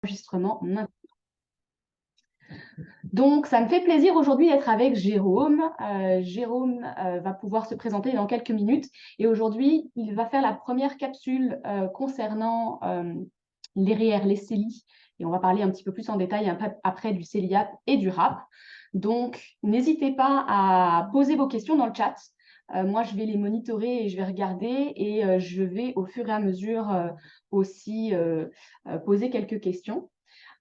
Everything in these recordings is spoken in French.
enregistrement maintenant. Donc, ça me fait plaisir aujourd'hui d'être avec Jérôme. Jérôme va pouvoir se présenter dans quelques minutes. Et aujourd'hui, il va faire la première capsule concernant les REER, les CELI. Et on va parler un petit peu plus en détail après du CELIAP et du RAP. Donc, n'hésitez pas à poser vos questions dans le chat. Moi, je vais les monitorer et je vais regarder. Et je vais, au fur et à mesure, aussi poser quelques questions.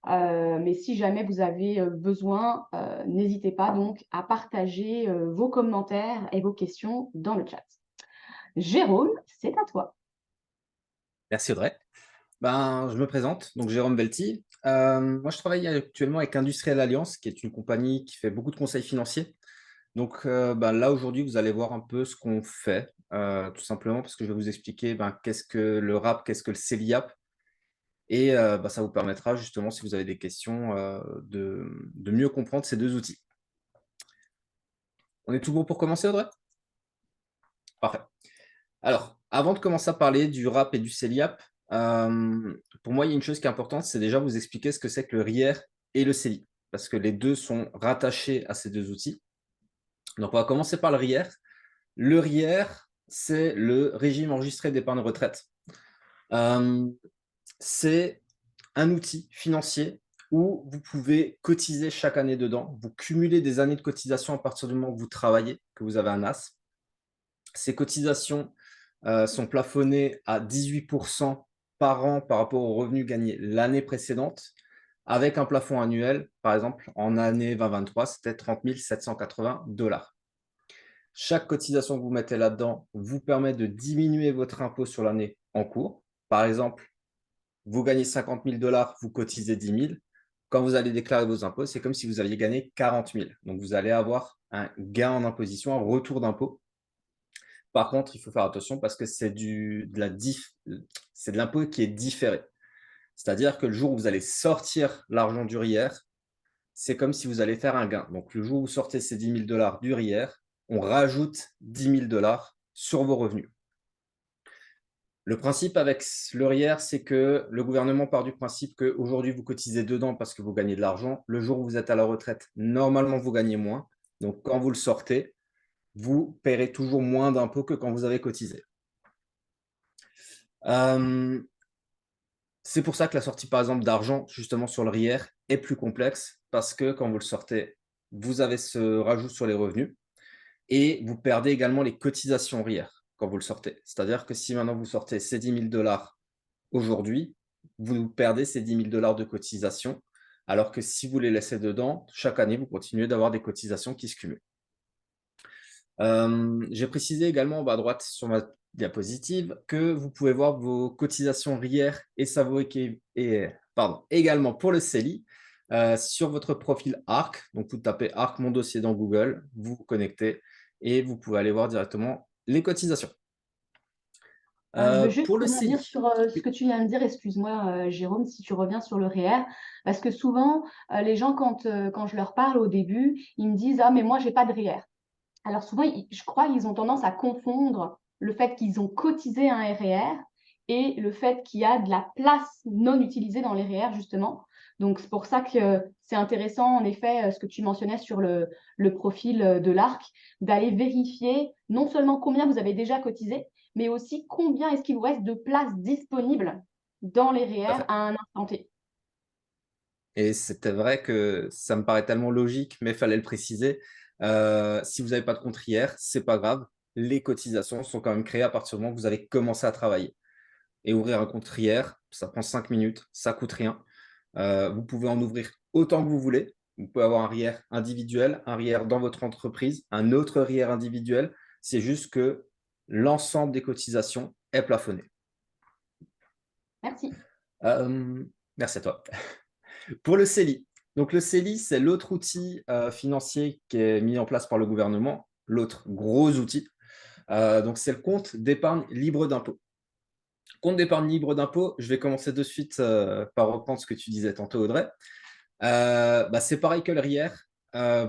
Mais si jamais vous avez besoin, n'hésitez pas donc à partager vos commentaires et vos questions dans le chat. Jérôme, c'est à toi. Merci Audrey. Je me présente, donc Jérôme Belti. Moi, je travaille actuellement avec Industriel Alliance, qui est une compagnie qui fait beaucoup de conseils financiers. Donc là, aujourd'hui, vous allez voir un peu ce qu'on fait, tout simplement parce que je vais vous expliquer qu'est-ce que le RAP, qu'est-ce que le CELIAP. Et ça vous permettra justement, si vous avez des questions, de mieux comprendre ces deux outils. On est tout bon pour commencer, Audrey? Parfait. Alors, avant de commencer à parler du RAP et du CELIAP, pour moi, il y a une chose qui est importante, c'est déjà vous expliquer ce que c'est que le RIER et le CELI, parce que les deux sont rattachés à ces deux outils. Donc, on va commencer par le RIER. Le RIER, c'est le régime enregistré d'épargne retraite. C'est un outil financier où vous pouvez cotiser chaque année dedans. Vous cumulez des années de cotisation à partir du moment où vous travaillez, que vous avez un AS. Ces cotisations sont plafonnées à 18% par an par rapport aux revenus gagnés l'année précédente, avec un plafond annuel, par exemple, en année 2023, c'était 30 780 $. Chaque cotisation que vous mettez là-dedans vous permet de diminuer votre impôt sur l'année en cours. Par exemple, vous gagnez 50 000 $, vous cotisez 10 000. Quand vous allez déclarer vos impôts, c'est comme si vous aviez gagné 40 000. Donc, vous allez avoir un gain en imposition, un retour d'impôt. Par contre, il faut faire attention parce que c'est de l'impôt qui est différé. C'est-à-dire que le jour où vous allez sortir l'argent du RIER, c'est comme si vous allez faire un gain. Donc, le jour où vous sortez ces 10 000 $ du RIER, on rajoute 10 000 $ sur vos revenus. Le principe avec le RIER, c'est que le gouvernement part du principe qu'aujourd'hui, vous cotisez dedans parce que vous gagnez de l'argent. Le jour où vous êtes à la retraite, normalement, vous gagnez moins. Donc, quand vous le sortez, vous paierez toujours moins d'impôts que quand vous avez cotisé. C'est pour ça que la sortie, par exemple, d'argent, justement, sur le RIER est plus complexe parce que quand vous le sortez, vous avez ce rajout sur les revenus et vous perdez également les cotisations RIER quand vous le sortez. C'est-à-dire que si maintenant vous sortez ces 10 000 $ aujourd'hui, vous perdez ces 10 000 $ de cotisation, alors que si vous les laissez dedans, chaque année, vous continuez d'avoir des cotisations qui se cumulent. J'ai précisé également en bas à droite sur ma diapositive que vous pouvez voir vos cotisations RIER et également pour le CELI sur votre profil ARC. Donc, vous tapez ARC Mon Dossier dans Google, vous vous connectez et vous pouvez aller voir directement les cotisations. Je veux juste Pour le rebondir CELI, sur ce que tu viens de dire. Excuse-moi, Jérôme, si tu reviens sur le REER, parce que souvent, les gens, quand je leur parle au début, ils me disent: «Ah, mais moi, j'ai pas de REER». Alors souvent, je crois qu'ils ont tendance à confondre le fait qu'ils ont cotisé un REER et le fait qu'il y a de la place non utilisée dans les REER, justement. Donc, c'est pour ça que c'est intéressant, en effet, ce que tu mentionnais sur le profil de l'ARC, d'aller vérifier non seulement combien vous avez déjà cotisé, mais aussi combien est-ce qu'il vous reste de place disponible dans les tout à REER fait. à un instant T. Et c'était vrai que ça me paraît tellement logique, mais il fallait le préciser. Si vous n'avez pas de compte RIER, c'est pas grave. Les cotisations sont quand même créées à partir du moment où vous avez commencé à travailler. Et ouvrir un compte RIER, ça prend 5 minutes, ça coûte rien. Vous pouvez en ouvrir autant que vous voulez. Vous pouvez avoir un RIER individuel, un RIER dans votre entreprise, un autre RIER individuel. C'est juste que l'ensemble des cotisations est plafonné. Merci. Merci à toi. Pour le CELI. Donc le CELI, c'est l'autre outil financier qui est mis en place par le gouvernement, l'autre gros outil. Donc c'est le compte d'épargne libre d'impôt. Compte d'épargne libre d'impôt, je vais commencer de suite par reprendre ce que tu disais tantôt, Audrey. C'est pareil que le RIER.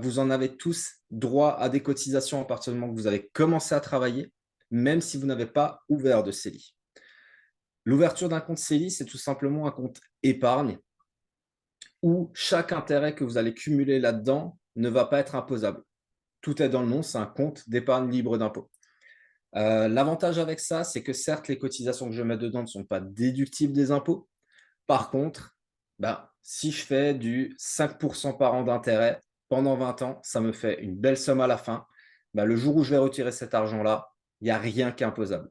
Vous en avez tous droit à des cotisations à partir du moment que vous avez commencé à travailler, même si vous n'avez pas ouvert de CELI. L'ouverture d'un compte CELI, c'est tout simplement un compte épargne où chaque intérêt que vous allez cumuler là-dedans ne va pas être imposable. Tout est dans le nom, c'est un compte d'épargne libre d'impôt. L'avantage avec ça, c'est que certes, les cotisations que je mets dedans ne sont pas déductibles des impôts. Par contre, si je fais du 5% par an d'intérêt pendant 20 ans, ça me fait une belle somme à la fin. Le jour où je vais retirer cet argent-là, il n'y a rien qui est imposable.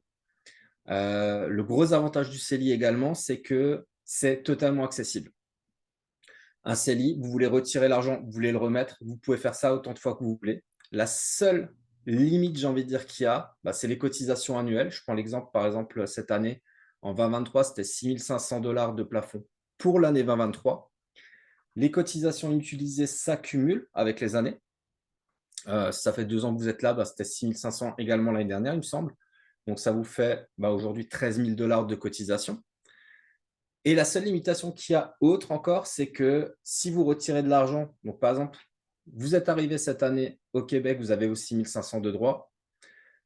Le gros avantage du CELI également, c'est que c'est totalement accessible. Un CELI, vous voulez retirer l'argent, vous voulez le remettre, vous pouvez faire ça autant de fois que vous voulez. La seule limite, j'ai envie de dire, qu'il y a, c'est les cotisations annuelles. Je prends l'exemple, par exemple, cette année, en 2023, c'était 6 500 $ de plafond pour l'année 2023. Les cotisations utilisées s'accumulent avec les années. Ça fait 2 ans que vous êtes là, c'était 6 500 également l'année dernière, il me semble. Donc, ça vous fait aujourd'hui 13 000 $ de cotisation. Et la seule limitation qu'il y a autre encore, c'est que si vous retirez de l'argent, donc par exemple, vous êtes arrivé cette année au Québec, vous avez vos 6 500 de droits,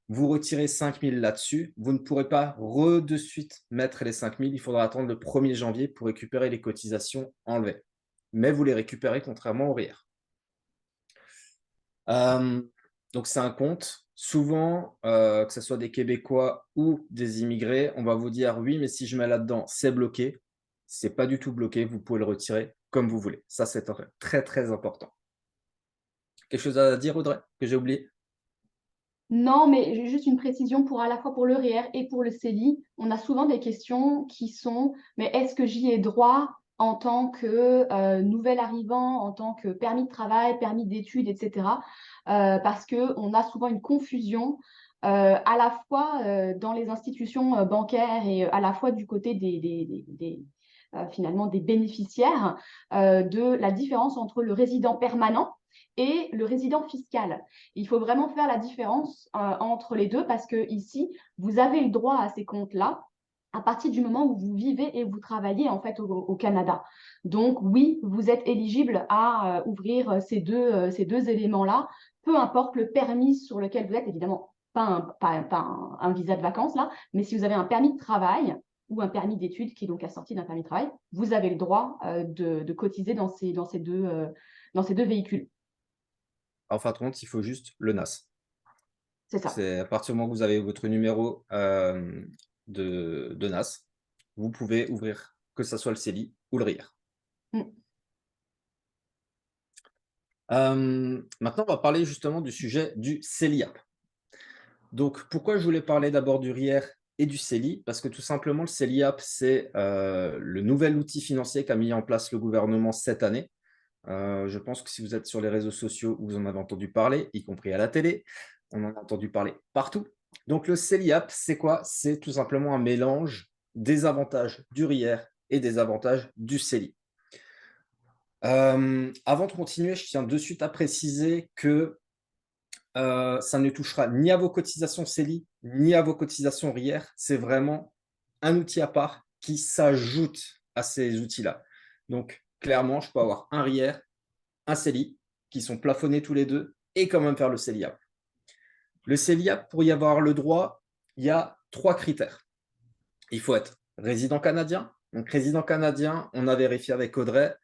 vous retirez 5 000 là-dessus, vous ne pourrez pas de suite mettre les 5 000, il faudra attendre le 1er janvier pour récupérer les cotisations enlevées. Mais vous les récupérez contrairement au RIER. Donc c'est un compte. Souvent, que ce soit des Québécois ou des immigrés, on va vous dire oui, mais si je mets là-dedans, c'est bloqué. Ce n'est pas du tout bloqué, vous pouvez le retirer comme vous voulez. Ça, c'est très, très important. Quelque chose à dire, Audrey, que j'ai oublié? Non, mais j'ai juste une précision pour à la fois pour le REER et pour le CELI. On a souvent des questions qui sont, mais est-ce que j'y ai droit en tant que nouvel arrivant, en tant que permis de travail, permis d'études, etc. Parce qu'on a souvent une confusion à la fois dans les institutions bancaires et à la fois du côté finalement des bénéficiaires de la différence entre le résident permanent et le résident fiscal. Il faut vraiment faire la différence entre les deux parce que ici, vous avez le droit à ces comptes-là à partir du moment où vous vivez et vous travaillez en fait au Canada. Donc oui, vous êtes éligible à ouvrir ces deux éléments-là, peu importe le permis sur lequel vous êtes, évidemment, pas un visa de vacances là, mais si vous avez un permis de travail ou un permis d'études qui est donc assorti d'un permis de travail, vous avez le droit de cotiser dans ces deux véhicules. En fin de compte, il faut juste le NAS. C'est ça. C'est à partir du moment où vous avez votre numéro de NAS, vous pouvez ouvrir que ce soit le CELI ou le RIER. Maintenant, on va parler justement du sujet du CELIAP. Donc, pourquoi je voulais parler d'abord du RIER et du CELI? Parce que tout simplement, le CELIAP, c'est le nouvel outil financier qu'a mis en place le gouvernement cette année. Je pense que si vous êtes sur les réseaux sociaux, vous en avez entendu parler, y compris à la télé. On en a entendu parler partout. Donc, le CELIAP, c'est quoi? C'est tout simplement un mélange des avantages du RIER et des avantages du CELI. Avant de continuer, je tiens de suite à préciser que ça ne touchera ni à vos cotisations CELI, ni à vos cotisations RIER. C'est vraiment un outil à part qui s'ajoute à ces outils-là. Donc, clairement, je peux avoir un RIER, un CELI, qui sont plafonnés tous les deux, et quand même faire le CELIAP. Le CELIAP, pour y avoir le droit, il y a 3 critères. Il faut être résident canadien. Donc, résident canadien, on a vérifié avec Audrey,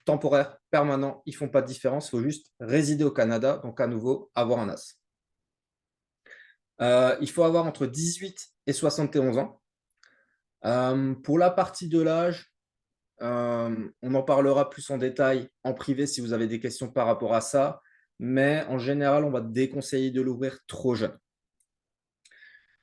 temporaire, permanent, ils ne font pas de différence. Il faut juste résider au Canada, donc à nouveau, avoir un AS. Il faut avoir entre 18 et 71 ans. Pour la partie de l'âge, on en parlera plus en détail en privé si vous avez des questions par rapport à ça. Mais en général, on va déconseiller de l'ouvrir trop jeune.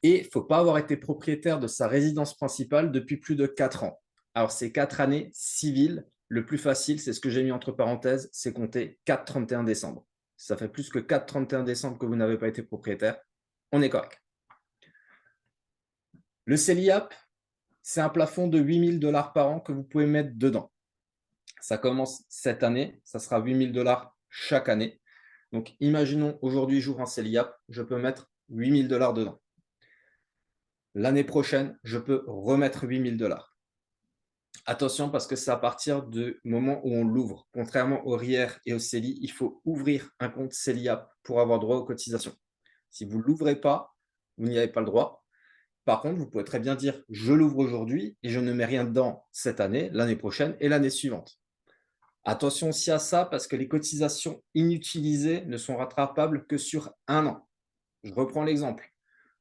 Et il ne faut pas avoir été propriétaire de sa résidence principale depuis plus de 4 ans. Alors, c'est 4 années civiles. Le plus facile, c'est ce que j'ai mis entre parenthèses, c'est compter 4-31 décembre. Si ça fait plus que 4-31 décembre que vous n'avez pas été propriétaire, on est correct. Le CELIAP, c'est un plafond de 8 000 $ par an que vous pouvez mettre dedans. Ça commence cette année, ça sera 8 000 $ chaque année. Donc, imaginons aujourd'hui, j'ouvre un CELIAP, je peux mettre 8 000 $ dedans. L'année prochaine, je peux remettre 8 000 $. Attention, parce que c'est à partir du moment où on l'ouvre. Contrairement au RIER et au CELI, il faut ouvrir un compte CELIAP pour avoir droit aux cotisations. Si vous ne l'ouvrez pas, vous n'y avez pas le droit. Par contre, vous pouvez très bien dire « je l'ouvre aujourd'hui et je ne mets rien dedans cette année, l'année prochaine et l'année suivante ». Attention aussi à ça parce que les cotisations inutilisées ne sont rattrapables que sur un an. Je reprends l'exemple.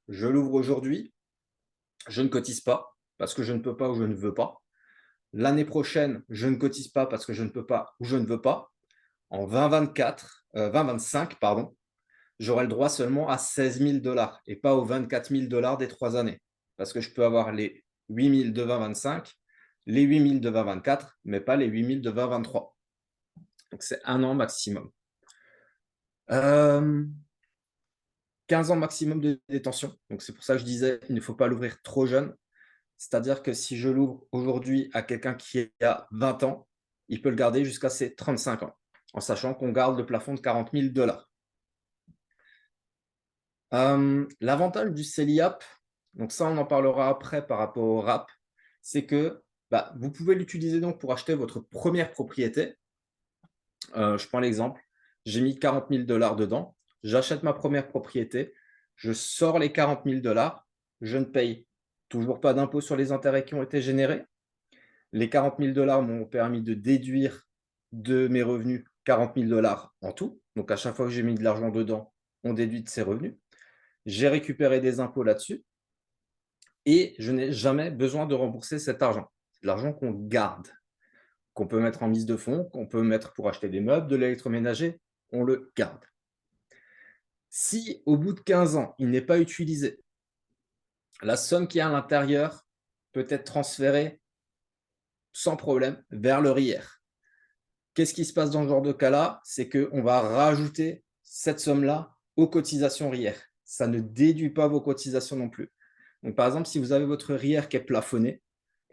Je l'ouvre aujourd'hui, je ne cotise pas parce que je ne peux pas ou je ne veux pas. L'année prochaine, je ne cotise pas parce que je ne peux pas ou je ne veux pas. En 2025, pardon, j'aurai le droit seulement à 16 000 dollars et pas aux 24 000 dollars des 3 années. Parce que je peux avoir les 8 000 de 2025, les 8 000 de 2024, mais pas les 8 000 de 2023. Donc, c'est un an maximum. 15 ans maximum de détention. Donc, c'est pour ça que je disais, il ne faut pas l'ouvrir trop jeune. C'est-à-dire que si je l'ouvre aujourd'hui à quelqu'un qui a 20 ans, il peut le garder jusqu'à ses 35 ans, en sachant qu'on garde le plafond de 40 000 dollars. L'avantage du CELIAP, donc ça, on en parlera après par rapport au RAP, c'est que vous pouvez l'utiliser donc pour acheter votre première propriété. Je prends l'exemple, j'ai mis 40 000 dollars dedans, j'achète ma première propriété, je sors les 40 000 dollars, je ne paye toujours pas d'impôt sur les intérêts qui ont été générés. Les 40 000 dollars m'ont permis de déduire de mes revenus 40 000 dollars en tout. Donc, à chaque fois que j'ai mis de l'argent dedans, on déduit de ses revenus. J'ai récupéré des impôts là-dessus et je n'ai jamais besoin de rembourser cet argent. C'est de l'argent qu'on garde, qu'on peut mettre en mise de fonds, qu'on peut mettre pour acheter des meubles, de l'électroménager, on le garde. Si au bout de 15 ans, il n'est pas utilisé, la somme qui est à l'intérieur peut être transférée sans problème vers le RIER. Qu'est-ce qui se passe dans ce genre de cas-là? C'est qu'on va rajouter cette somme-là aux cotisations RIER. Ça ne déduit pas vos cotisations non plus. Donc, par exemple, si vous avez votre RIER qui est plafonné,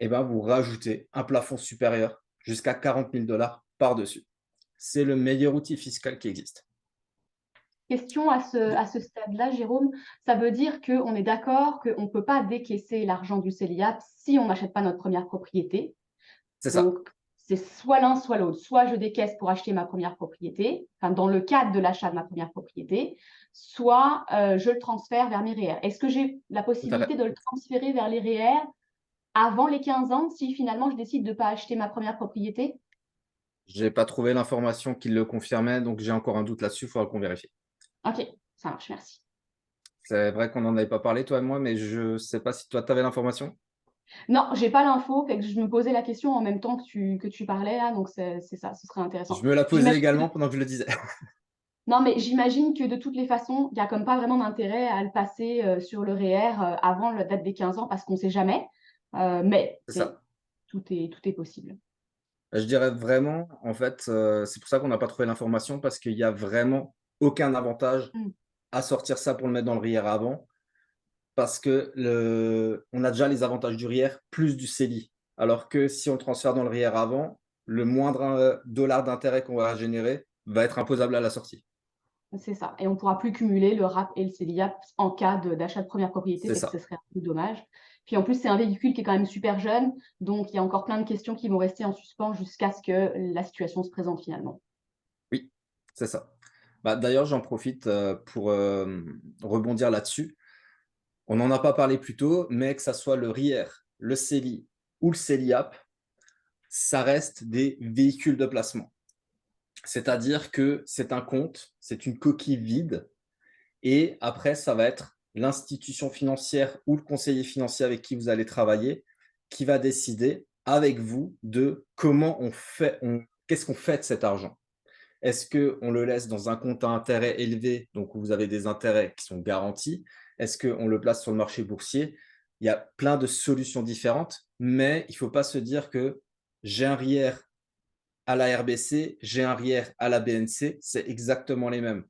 vous rajoutez un plafond supérieur jusqu'à 40 000 dollars par-dessus. C'est le meilleur outil fiscal qui existe. Question à ce stade-là, Jérôme, ça veut dire qu'on est d'accord qu'on ne peut pas décaisser l'argent du CELIAP si on n'achète pas notre première propriété. C'est ça. Donc, c'est soit l'un, soit l'autre. Soit je décaisse pour acheter ma première propriété, enfin, dans le cadre de l'achat de ma première propriété, soit je le transfère vers mes REER. Est-ce que j'ai la Tout à possibilité fait. de le transférer vers les REER avant les 15 ans si finalement je décide de ne pas acheter ma première propriété? Je n'ai pas trouvé l'information qui le confirmait, donc j'ai encore un doute là-dessus, il faudra qu'on vérifie. Ok, ça marche, merci. C'est vrai qu'on n'en avait pas parlé, toi et moi, mais je ne sais pas si toi, tu avais l'information. Non, j'ai pas l'info, fait que je me posais la question en même temps que tu parlais là, donc c'est ça, ce serait intéressant. Je me la posais J'imagine également pendant que je le disais. Non, mais j'imagine que de toutes les façons, il n'y a comme pas vraiment d'intérêt à le passer sur le REER avant la date des 15 ans parce qu'on ne sait jamais. Mais C'est ça. tout est possible. Je dirais vraiment, en fait, c'est pour ça qu'on n'a pas trouvé l'information parce qu'il n'y a vraiment aucun avantage Mm. à sortir ça pour le mettre dans le RIER avant parce que on a déjà les avantages du RIER plus du CELI. Alors que si on le transfère dans le RIER avant, le moindre dollar d'intérêt qu'on va générer va être imposable à la sortie. C'est ça. Et on ne pourra plus cumuler le RAP et le CELIAP en cas d'achat de première propriété, C'est fait que ce ça. serait un peu dommage. Puis en plus, c'est un véhicule qui est quand même super jeune, donc il y a encore plein de questions qui vont rester en suspens jusqu'à ce que la situation se présente finalement. Oui, c'est ça. D'ailleurs, j'en profite pour rebondir là-dessus. On n'en a pas parlé plus tôt, mais que ça soit le RIER, le CELI ou le CELIAP, ça reste des véhicules de placement. C'est-à-dire que c'est un compte, c'est une coquille vide, et après, ça va être l'institution financière ou le conseiller financier avec qui vous allez travailler qui va décider avec vous de comment on fait, qu'est-ce qu'on fait de cet argent. Est-ce qu'on le laisse dans un compte à intérêt élevé, donc où vous avez des intérêts qui sont garantis? Est-ce qu'on le place sur le marché boursier? Il y a plein de solutions différentes, mais il ne faut pas se dire que j'ai un RIER à la RBC, j'ai un RIER à la BNC, c'est exactement les mêmes.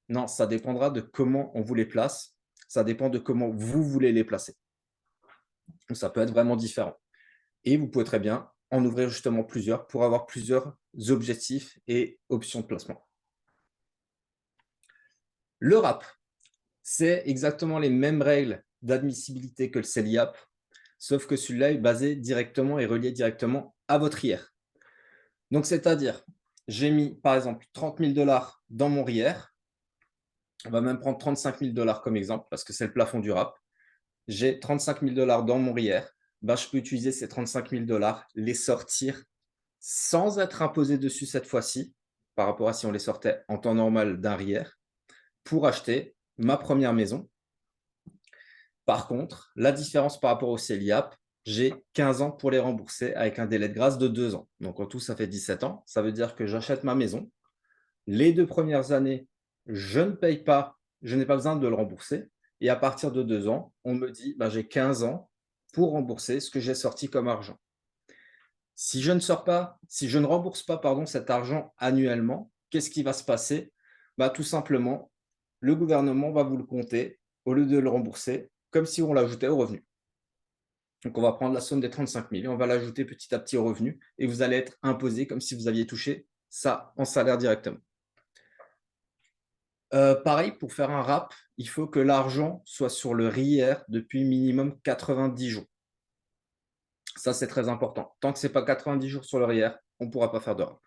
Non, ça dépendra de comment on vous les place. Ça dépend de comment vous voulez les placer. Donc, ça peut être vraiment différent. Et vous pouvez très bien en ouvrir justement plusieurs pour avoir plusieurs objectifs et options de placement. Le RAP, c'est exactement les mêmes règles d'admissibilité que le CELIAP, sauf que celui-là est basé directement et relié directement à votre RIER. Donc, c'est-à-dire, j'ai mis par exemple 30 000 dollars dans mon RIER. On va même prendre 35 000 dollars comme exemple parce que c'est le plafond du RAP. J'ai 35 000 dollars dans mon RIER. Je peux utiliser ces 35 000 dollars, les sortir sans être imposé dessus cette fois-ci, par rapport à si on les sortait en temps normal d'un RIER, pour acheter ma première maison. Par contre, la différence par rapport au CELIAP, j'ai 15 ans pour les rembourser avec un délai de grâce de 2 ans. Donc en tout, ça fait 17 ans. Ça veut dire que j'achète ma maison. Les 2 premières années, je ne paye pas, je n'ai pas besoin de le rembourser. Et à partir de 2 ans, on me dit, bah, j'ai 15 ans pour rembourser ce que j'ai sorti comme argent. Si je ne rembourse pas, pardon, cet argent annuellement, qu'est-ce qui va se passer? Bah, tout simplement, le gouvernement va vous le compter au lieu de le rembourser, comme si on l'ajoutait au revenu. Donc, on va prendre la somme des 35 000 et on va l'ajouter petit à petit au revenu et vous allez être imposé comme si vous aviez touché ça en salaire directement. Pareil, pour faire un RAP, il faut que l'argent soit sur le RIER depuis minimum 90 jours. Ça, c'est très important. Tant que ce n'est pas 90 jours sur le RIER, on ne pourra pas faire de RAP.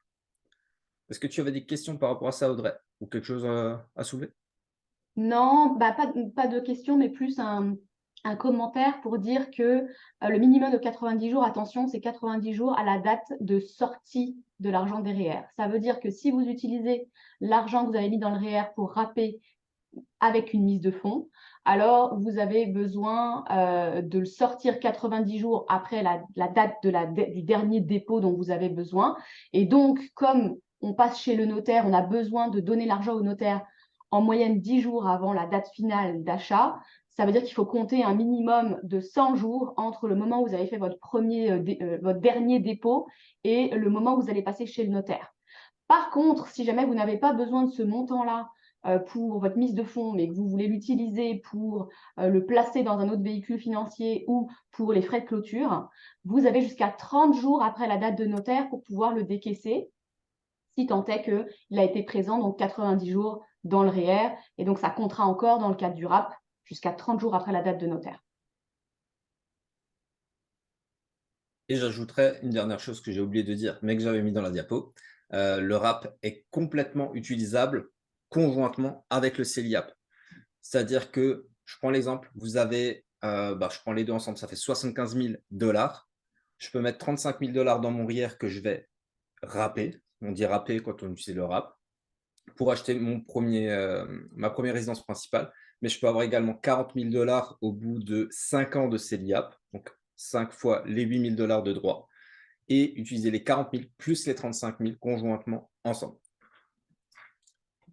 Est-ce que tu avais des questions par rapport à ça, Audrey? Ou quelque chose à soulever? Non, bah, pas de question, mais plus un commentaire pour dire que le minimum de 90 jours, attention, c'est 90 jours à la date de sortie de l'argent des REER. Ça veut dire que si vous utilisez l'argent que vous avez mis dans le REER pour râper avec une mise de fonds, alors vous avez besoin de le sortir 90 jours après la date du dernier dépôt dont vous avez besoin. Et donc, comme on passe chez le notaire, on a besoin de donner l'argent au notaire en moyenne 10 jours avant la date finale d'achat. Ça veut dire qu'il faut compter un minimum de 100 jours entre le moment où vous avez fait votre dernier dépôt et le moment où vous allez passer chez le notaire. Par contre, si jamais vous n'avez pas besoin de ce montant-là pour votre mise de fonds, mais que vous voulez l'utiliser pour le placer dans un autre véhicule financier ou pour les frais de clôture, vous avez jusqu'à 30 jours après la date de notaire pour pouvoir le décaisser, si tant est qu'il a été présent, donc 90 jours dans le REER. Et donc, ça comptera encore dans le cadre du RAP jusqu'à 30 jours après la date de notaire. Et j'ajouterais une dernière chose que j'ai oublié de dire, mais que j'avais mis dans la diapo. Le RAP est complètement utilisable conjointement avec le CELIAP. C'est-à-dire que, je prends l'exemple, vous avez, je prends les deux ensemble, ça fait 75 000 $. Je peux mettre 35 000 $ dans mon RIER que je vais râper. On dit râper quand on utilise le RAP pour acheter ma première résidence principale. Mais je peux avoir également 40 000 $ au bout de 5 ans de CELIAP, donc 5 fois les 8 000 $ de droits, et utiliser les 40 000 plus les 35 000 conjointement ensemble.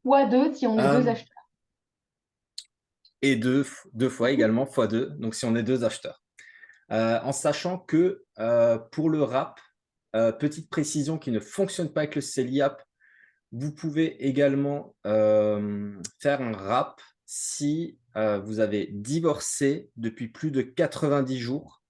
Fois 2 si on est deux acheteurs. Et deux fois également, fois 2, donc si on est 2 acheteurs. En sachant que pour le RAP, petite précision qui ne fonctionne pas avec le CELIAP, vous pouvez également faire un RAP si vous avez divorcé depuis plus de 90 jours.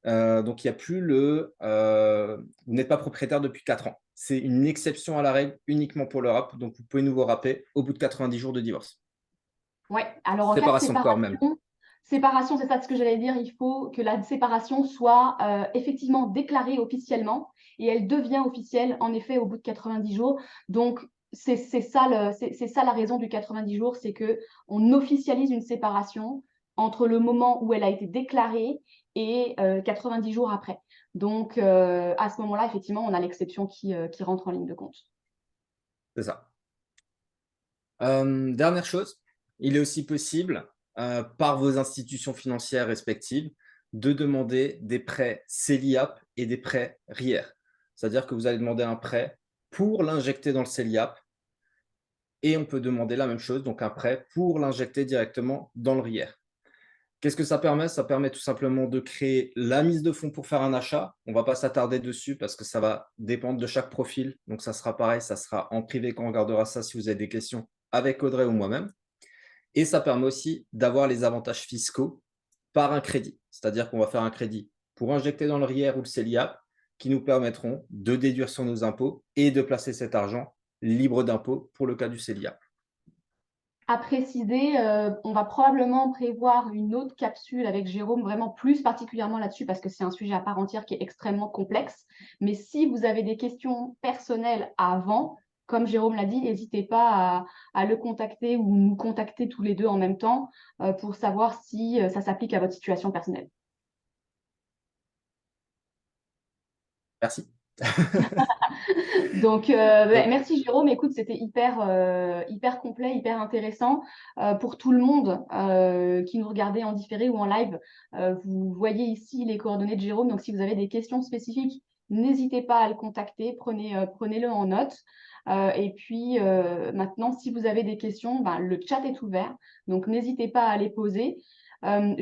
Donc, il n'y a plus vous n'êtes pas propriétaire depuis 4 ans. C'est une exception à la règle uniquement pour le RAP. Donc, vous pouvez nouveau rapper au bout de 90 jours de divorce. Oui, alors en cas de Séparation de corps même. séparation, c'est ça ce que j'allais dire, il faut que la séparation soit effectivement déclarée officiellement et elle devient officielle en effet au bout de 90 jours. Donc, c'est ça la raison du 90 jours, c'est qu'on officialise une séparation entre le moment où elle a été déclarée et 90 jours après. Donc, à ce moment-là, effectivement, on a l'exception qui rentre en ligne de compte. C'est ça. Dernière chose, il est aussi possible, par vos institutions financières respectives, de demander des prêts CELIAP et des prêts RIER. C'est-à-dire que vous allez demander un prêt pour l'injecter dans le CELIAP et on peut demander la même chose, donc un prêt pour l'injecter directement dans le RIER. Qu'est-ce que ça permet? Ça permet tout simplement de créer la mise de fonds pour faire un achat. On ne va pas s'attarder dessus parce que ça va dépendre de chaque profil. Donc, ça sera pareil, ça sera en privé quand on regardera ça si vous avez des questions avec Audrey ou moi-même. Et ça permet aussi d'avoir les avantages fiscaux par un crédit. C'est-à-dire qu'on va faire un crédit pour injecter dans le RIER ou le CELIAP qui nous permettront de déduire sur nos impôts et de placer cet argent libre d'impôts pour le cas du CELIAP. À préciser, on va probablement prévoir une autre capsule avec Jérôme, vraiment plus particulièrement là-dessus, parce que c'est un sujet à part entière qui est extrêmement complexe. Mais si vous avez des questions personnelles avant, comme Jérôme l'a dit, n'hésitez pas à le contacter ou nous contacter tous les deux en même temps pour savoir si ça s'applique à votre situation personnelle. Merci. Donc, Donc, merci Jérôme. Écoute, c'était hyper complet, hyper intéressant pour tout le monde qui nous regardait en différé ou en live. Vous voyez ici les coordonnées de Jérôme. Donc, si vous avez des questions spécifiques, n'hésitez pas à le contacter. Prenez-le en note. Et puis, maintenant, si vous avez des questions, ben, le chat est ouvert. Donc, n'hésitez pas à les poser. On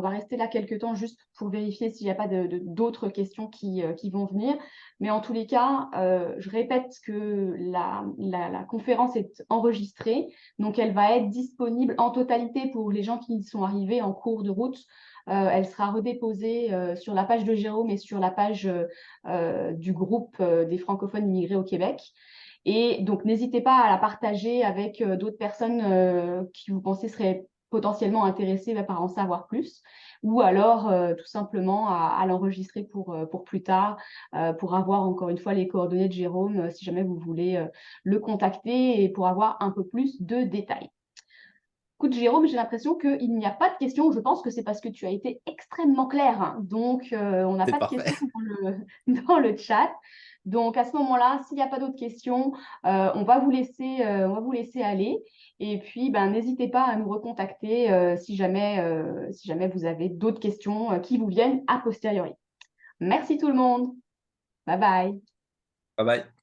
va rester là quelques temps juste pour vérifier s'il n'y a pas d'autres questions qui vont venir. Mais en tous les cas, je répète que la conférence est enregistrée, donc elle va être disponible en totalité pour les gens qui sont arrivés en cours de route. Elle sera redéposée sur la page de Jérôme et sur la page du groupe des francophones immigrés au Québec. Et donc, n'hésitez pas à la partager avec d'autres personnes qui vous pensez seraient potentiellement intéressées par en savoir plus, ou alors tout simplement à l'enregistrer pour plus tard, pour avoir encore une fois les coordonnées de Jérôme, si jamais vous voulez le contacter et pour avoir un peu plus de détails. Écoute, Jérôme, j'ai l'impression qu'il n'y a pas de questions. Je pense que c'est parce que tu as été extrêmement clair, hein. Donc, on n'a c'est pas de parfait. questions dans le chat. Donc, à ce moment-là, s'il n'y a pas d'autres questions, on va vous laisser aller. Et puis, ben, n'hésitez pas à nous recontacter si jamais vous avez d'autres questions qui vous viennent a posteriori. Merci tout le monde. Bye bye. Bye bye.